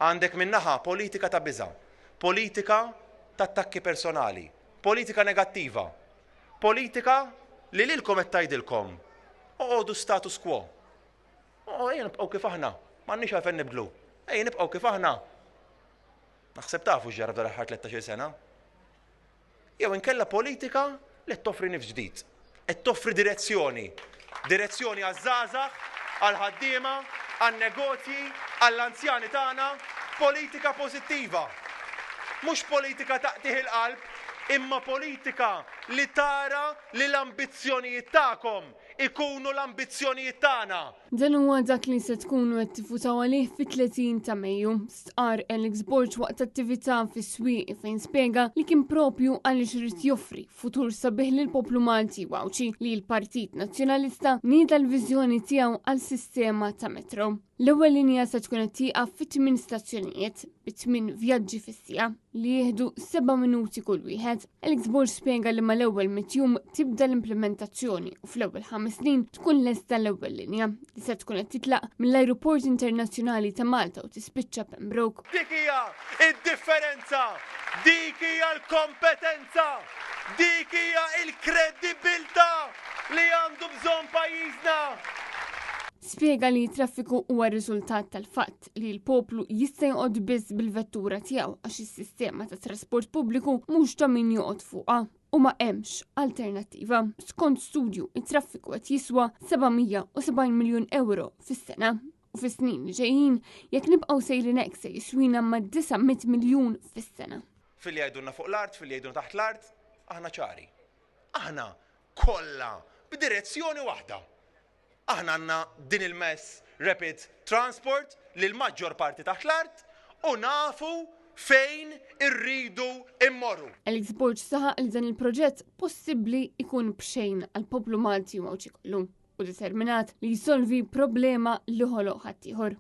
Għandek minnaħa politika ta' biża', politika ta' attakki personali, politika negattiva, politika li lilkom qed tgħidilkom oqgħodu status quo. Ejja nibqgħu kif aħna, m'għandniex għalfejn nibdlu. Ejja nibqgħu kif aħna. Naħseb tafu x'ġara f'dan l-aħħar 13 sena. Jew inkella politika li toffri nifs ġdid, qed toffri direzzjoni għaż-żgħażagħ, għall-ħaddiema, għan-negozji, għall-anzjani tagħna, politika pożittiva. Mhux politika taqtih il-qalb, imma politika li tara li l-ambizzjonijiet tagħkom ikunu l-ambizzjonijiet tagħna. Dan huwa dak li se tkunu qed tifutaw għalih fit-30 ta' Mejju. Stqar Alex Borg waqt attività fis-swieq fejn spjega li kien propju għaliex irid joffri futur sabiħ lil poplu Malti wawċi li l-Partit Nazzjonalista nieda l-viżjoni tiegħu għal sistema ta' metro. L-ewwel linja se tkun qed tieqaf fit-8 stazzjonijiet bit-8 vjaġġi fis-sija li jieħdu 7 minuti kull wieħed. Alex Borg spjega li mal-ewwel mitjum tibda l-implementazzjoni u fl-ewwel 5 snin tkun lesta l-ewwel linja li se tkun qed titlaq mill-Ajruport Internazzjonali ta' Malta u tispiċċa Pembroke. Dik hija id-differenza, dik hija l-kompetenza, dik hija l-kredibilità li għandu bżonn pajjiżna. Spjega li traffiku huwa riżultat tal-fatt li l-poplu jista' joqgħod biss bil-vettura tiegħu għax is-sistema ta' trasport pubbliku mhux ta' min joqgħod fuqha u ma hemmx alternattiva. Skont studju, it-traffiku qed jiswa 770 miljun euro fis-sena u fis-snin li ġejjin jekk nibqgħu sejrin hekk se jiswina ma' 900 miljun fis-sena. Fil-li jgħidulna fuq l-art, fil-li jgħidulna taħt l-art, aħna ċari. Aħna kollha b'direzzjoni waħda. Aħna għandna din il-mess rapid transport li l-maġġor parti taħt l-art u nafu fejn irridu immorru. Alex Borg saħaq li dan il-proġett possibbli ikun b'xejn għal poplu Malti u wawċi kollu u determinat li jsolvi problema li ħoloq ħaddieħor.